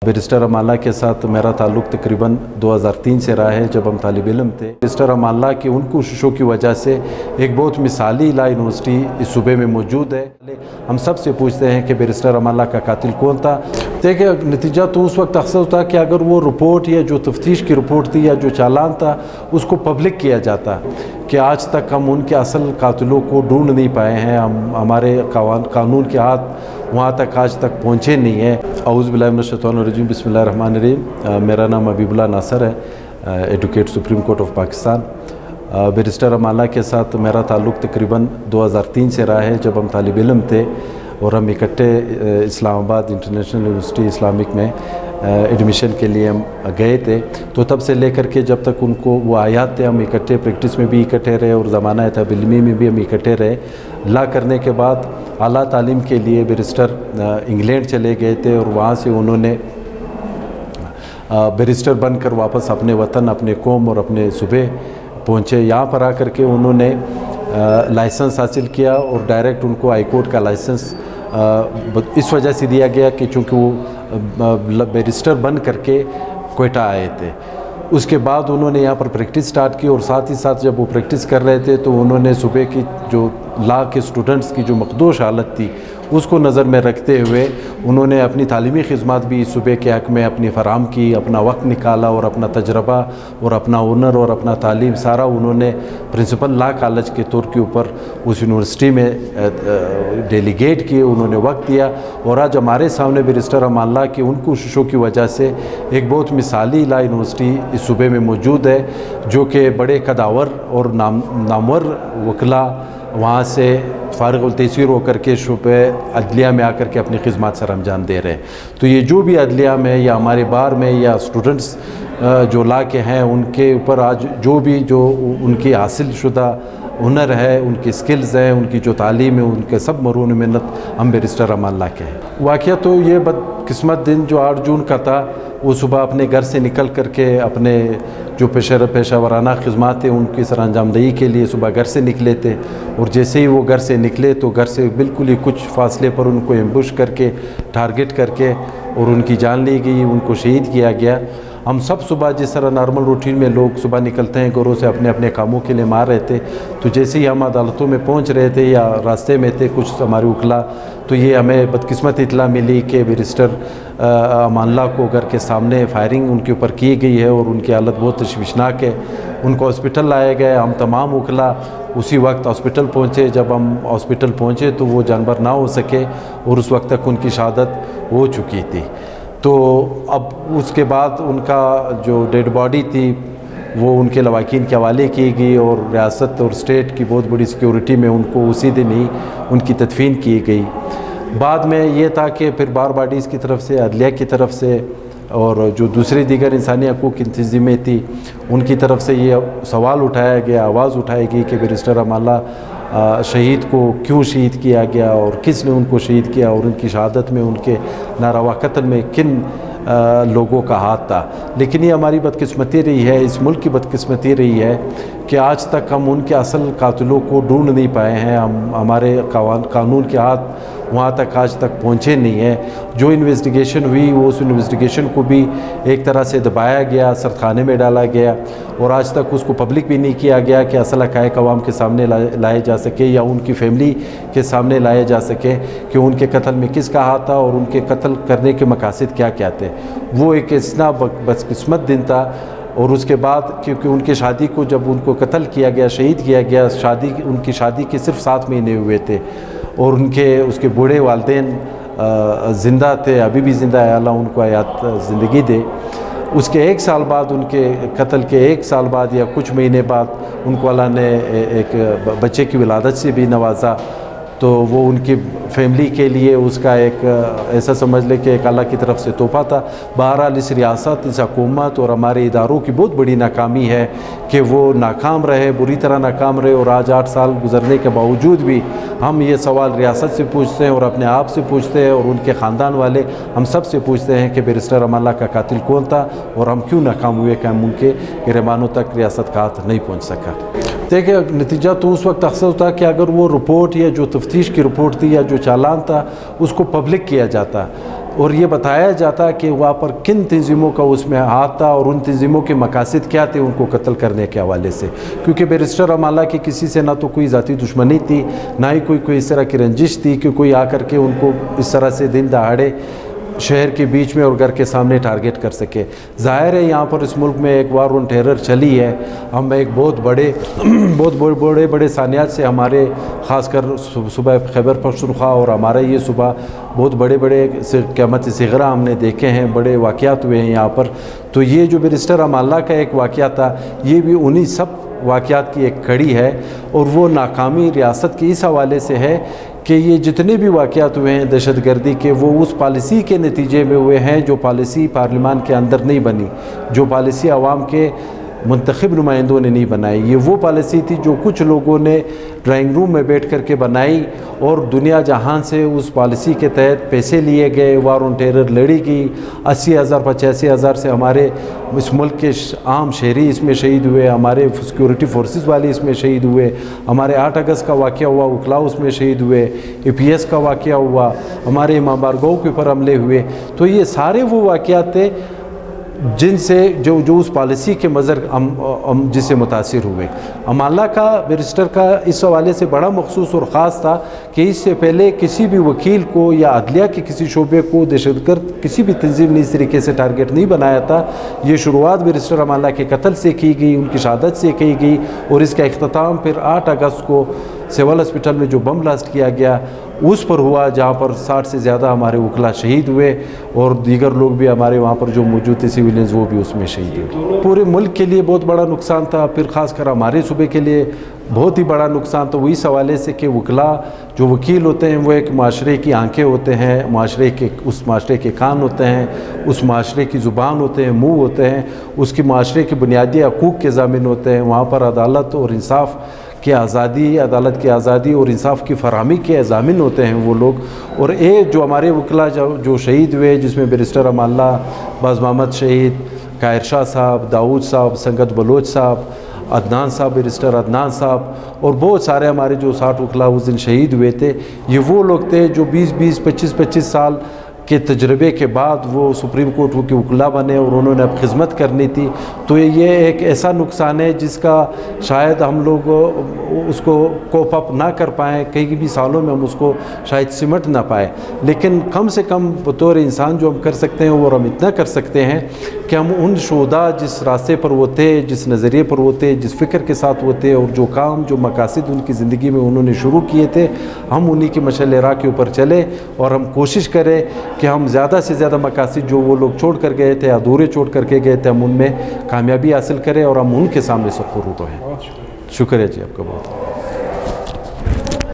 Barrister Amalla के साथ मेरा ताल्लुक़ तकरीबन 2003 से रहा है जब हम तालिब इल्म थे। बैरिस्टर अमाल्ला की उन कोशिशों की वजह से एक बहुत मिसाली ला यूनिवर्सिटी इस सूबे में मौजूद है। हम सब से पूछते हैं कि बैरिस्टर अमाल्ला का कातिल कौन था। देखिए, नतीजा तो उस वक्त अक्सर होता कि अगर वो रिपोर्ट या जो तफ्तीश की रिपोर्ट थी या जो चालान था उसको पब्लिक किया जाता कि आज तक हम उनके असल कातिलों को ढूंढ नहीं पाए हैं, हमारे कानून के हाथ वहाँ तक आज तक पहुँचे नहीं है। औज़ु बिल्लाहि मिनश शैतानिर रजीम, बिस्मिल्लाहिर रहमानिर रहीम। मेरा नाम हबीबुल्लाह नासर है, advocate supreme court of Pakistan. Barrister Amalla के साथ मेरा ताल्लुक़ तकरीबन 2003 से रहा है जब हम तालिब इल्म थे और हम इकट्ठे इस्लामाबाद इंटरनेशनल यूनिवर्सिटी इस्लामिक में एडमिशन के लिए हम गए थे। तो तब से लेकर के जब तक उनको वो आयात थे हम इकट्ठे प्रैक्टिस में भी इकट्ठे रहे और ज़माना तलब इल्मी में भी हम इकट्ठे रहे। ला करने के बाद आला तालीम के लिए बैरिस्टर इंग्लैंड चले गए थे और वहाँ से उन्होंने बैरिस्टर बनकर वापस अपने वतन, अपने कौम और अपने सूबे पहुँचे। यहाँ पर आकर के उन्होंने लाइसेंस हासिल किया और डायरेक्ट उनको हाई कोर्ट का लाइसेंस इस वजह से दिया गया कि चूँकि वो बैरिस्टर बन करके कोयटा आए थे। उसके बाद उन्होंने यहाँ पर प्रैक्टिस स्टार्ट की और साथ ही साथ जब वो प्रैक्टिस कर रहे थे तो उन्होंने सूबे की जो लॉ के स्टूडेंट्स की जो मखदूश हालत थी उसको नज़र में रखते हुए उन्होंने अपनी तालीमी खिदमत भी सूबे के हक़ में अपनी फ़राम की, अपना वक्त निकाला और अपना तजर्बा और अपना हुनर और अपना तालीम सारा उन्होंने प्रिंसिपल लॉ कॉलेज के तौर के ऊपर उस यूनिवर्सिटी में डेलीगेट किए, उन्होंने वक्त दिया। और आज हमारे सामने बैरिस्टर अमाल्ला की उन कोशिशों की वजह से एक बहुत मिसाली लॉ यूनिवर्सिटी इस सूबे में मौजूद है, जो कि बड़े कदावर और नामवर वकला वहाँ से फ़ारिग़ उल तहसील होकर के शुबे अदलिया में आकर के अपनी खिदमत सर अंजाम दे रहे हैं। तो ये जो भी अदलिया में या हमारे बार में या स्टूडेंट्स जो ला के हैं उनके ऊपर आज जो भी जो उनकी हासिल शुदा हुनर है, उनकी स्किल्स हैं, उनकी जो तालीम है, उनके सब मरून मिन्नत हम बैरिस्टर अमाल्ला के हैं। वाक़या तो ये बदकिस्मत दिन जो 8 जून का था, वो सुबह अपने घर से निकल करके अपने जो पेशावराना खिदमत थे उनकी सर अंजामदही के लिए सुबह घर से निकले थे। और जैसे ही वो घर से निकले तो घर से बिल्कुल ही कुछ फासले पर उनको एम्बुश करके टारगेट करके और उनकी जान ली गई, उनको शहीद किया गया। हम सब सुबह जिस तरह नॉर्मल रूटीन में लोग सुबह निकलते हैं घरों से अपने अपने कामों के लिए मार रहे थे, तो जैसे ही हम अदालतों में पहुंच रहे थे या रास्ते में थे कुछ हमारे उकला, तो ये हमें बदकिस्मत इतला मिली कि बैरिस्टर अमाल्ला को घर के सामने फायरिंग उनके ऊपर की गई है और उनकी हालत बहुत तशवीशनाक है। उनको हॉस्पिटल लाया गया। हम तमाम उकला उसी वक्त हॉस्पिटल पहुँचे। जब हम हॉस्पिटल पहुँचे तो वो जानवर ना हो सके और उस वक्त तक उनकी शहादत हो चुकी थी। तो अब उसके बाद उनका जो डेड बॉडी थी वो उनके लवाकिन के हवाले की गई और रियासत और स्टेट की बहुत बड़ी सिक्योरिटी में उनको उसी दिन ही उनकी तदफीन की गई। बाद में ये था कि फिर बार बॉडीज़ की तरफ से, अदलिया की तरफ से और जो दूसरी दीगर इंसानी हकूक़ की तंजीमें थी उनकी तरफ से ये सवाल उठाया गया, आवाज़ उठाई गई कि बैरिस्टर अमाल्ला शहीद को क्यों शहीद किया गया और किसने उनको शहीद किया और उनकी शहादत में, उनके नारवा कत्ल में किन लोगों का हाथ था। लेकिन ये हमारी बदकिस्मती रही है, इस मुल्क की बदकिस्मती रही है कि आज तक हम उनके असल कातिलों को ढूंढ नहीं पाए हैं, हमारे कानून के हाथ वहाँ तक आज तक पहुँचे नहीं है। जो इन्वेस्टिगेशन हुई वो उस इन्वेस्टिगेशन को भी एक तरह से दबाया गया, सरखाने में डाला गया और आज तक उसको पब्लिक भी नहीं किया गया कि असल हक़ाइक़ अवाम के सामने लाए जा सके या उनकी फैमिली के सामने लाए जा सके कि उनके कत्ल में किसका हाथ था और उनके कत्ल करने के मकासद क्या क्या थे। वो एक इतना बदकिस्मत दिन था। और उसके बाद क्योंकि उनकी शादी को जब उनको कत्ल किया गया, शहीद किया गया, उनकी शादी के सिर्फ 7 महीने हुए थे और उसके बूढ़े वालिदैन ज़िंदा थे, अभी भी ज़िंदा है, अल्लाह उनको हयात ज़िंदगी दे। उसके 1 साल बाद, उनके कत्ल के 1 साल बाद या कुछ महीने बाद उनको अल्लाह ने एक बच्चे की विलादत से भी नवाजा। तो वो उनकी फैमिली के लिए उसका एक ऐसा समझ ले कि एक अल्लाह की तरफ से तोहफ़ा था। बहरहाल इस रियासत, इस हुकूमत और हमारे इदारों की बहुत बड़ी नाकामी है कि वो नाकाम रहे, बुरी तरह नाकाम रहे। और आज 8 साल गुजरने के बावजूद भी हम ये सवाल रियासत से पूछते हैं और अपने आप से पूछते हैं और उनके ख़ानदान वाले हम सब से पूछते हैं कि बैरिस्टर अमाल्ला का कातिल कौन था और हम क्यों नाकाम हुए कि हम उनके गिरबानों तक रियासत का हाथ नहीं पहुँच सका। देखिए, नतीजा तो उस वक्त अक्सर होता कि अगर वो रिपोर्ट या जो तफ्तीश की रिपोर्ट थी या जो चालान था उसको पब्लिक किया जाता और ये बताया जाता कि वहाँ पर किन तंजीमों का उसमें हाथ था और उन तंजीमों के मकासद क्या थे उनको कत्ल करने के हवाले से। क्योंकि बैरिस्टर रमाला की किसी से ना तो कोई ज़ाती दुश्मनी थी, ना ही कोई इस तरह की रंजिश थी कि कोई आकर के उनको इस तरह से दिन दहाड़े शहर के बीच में और घर के सामने टारगेट कर सके। ज़ाहिर है यहाँ पर इस मुल्क में एक वार ऑन टेरर चली है। हम एक बहुत बड़े सानियात से हमारे ख़ासकर सुबह खैबर पख्तूनख्वा और हमारा ये सुबह बहुत बड़े क़यामत सिगरा हमने देखे हैं, बड़े वाक़यात हुए हैं यहाँ पर। तो ये जो बैरिस्टर रमाला का एक वाक़या था, ये भी उन्हीं सब वाक़यात की एक कड़ी है। और वो नाकामी रियासत के इस हवाले से है कि ये जितने भी वाक़यात हुए हैं दहशतगर्दी के, वो उस पॉलिसी के नतीजे में हुए हैं जो पॉलिसी पार्लियामान के अंदर नहीं बनी, जो पॉलिसी आवाम के मुंतखब नुमाइंदों ने नहीं बनाई। ये वो पॉलिसी थी जो कुछ लोगों ने ड्राइंग रूम में बैठ कर के बनाई और दुनिया जहान से उस पॉलिसी के तहत पैसे लिए गए, वार ऑन टेरर लड़ी गई। 80,000 85,000 से हमारे इस मुल्क के आम शहरी इसमें शहीद हुए, हमारे सिक्योरिटी फोर्सेस वाले इसमें शहीद हुए, हमारे 8 अगस्त का वाक़या हुआ, उखला उसमें शहीद हुए, APS का वाक़या हुआ, हमारे इमाम बारगाह के ऊपर हमले हुए। तो ये सारे वो वाक़यात थे जिनसे जो उस पॉलिसी के मज़र हम जिससे मुतासिर हुए। अमाला का बैरिस्टर का इस हवाले से बड़ा मखसूस और ख़ास था कि इससे पहले किसी भी वकील को या अदलिया के किसी शोबे को दहशतगर्द किसी भी तंजीम ने इस तरीके से टारगेट नहीं बनाया था। ये शुरुआत बैरिस्टर अमाला के कत्ल से की गई, उनकी शहादत से की गई और इसका इख्तिताम फिर 8 अगस्त को सिविल हॉस्पिटल में जो बम ब्लास्ट किया गया उस पर हुआ, जहाँ पर 60 से ज़्यादा हमारे वकला शहीद हुए और दीगर लोग भी हमारे वहाँ पर जो मौजूद थे सिविलियंस वो भी उसमें शहीद हुए। पूरे मुल्क के लिए बहुत बड़ा नुकसान था, फिर ख़ासकर हमारे सूबे के लिए बहुत ही बड़ा नुकसान। तो वो इस हवाले से कि वकला जो वकील होते हैं वो एक माशरे की आंखें होते हैं, उस माशरे के कान होते हैं, उस माशरे की ज़ुबान होते हैं, मुँह होते हैं, उसकी माशरे के बुनियादी हकूक़ के ज़ामिन होते हैं। वहाँ पर अदालत और इंसाफ की आज़ादी, अदालत की आज़ादी और इंसाफ की फरहमी के ज़ामिन होते हैं वो लोग। और एक जो हमारे वकला जो शहीद हुए, जिसमें बैरिस्टर अमाला, बाज़ मोहम्मद शहीद, कायर शाह साहब, दाऊद साहब, संगत बलोच साहब, अदनान साहब, बैरिस्टर अदनान साहब और बहुत सारे हमारे जो 60 वकला उस दिन शहीद हुए थे, ये वो लोग थे जो 20-20, 25-25 साल के तजर्बे के बाद वो सुप्रीम कोर्ट के वकला बने और उन्होंने अब खिदमत करनी थी। तो ये एक ऐसा नुकसान है जिसका शायद हम लोग उसको कोप अप ना कर पाएँ, कई भी सालों में हम उसको शायद सिमट ना पाए। लेकिन कम से कम बतौर इंसान जो हम कर सकते हैं और हम इतना कर सकते हैं कि हम उन शोधा जिस रास्ते पर वो थे, जिस नज़रिए पर वो थे, जिस फ़िक्र के साथ वो थे और जो काम जो मकासद उनकी ज़िंदगी में उन्होंने शुरू किए थे, हम उन्हीं की मशाल राह के ऊपर चले और हम कोशिश करें कि हम ज़्यादा से ज़्यादा मकासद जो वो लोग छोड़ कर गए थे, अधूरे छोड़ करके गए थे, हम उनमें कामयाबी हासिल करें और हम उनके सामने सफूरुत हैं। शुक्रिया जी आपका बहुत।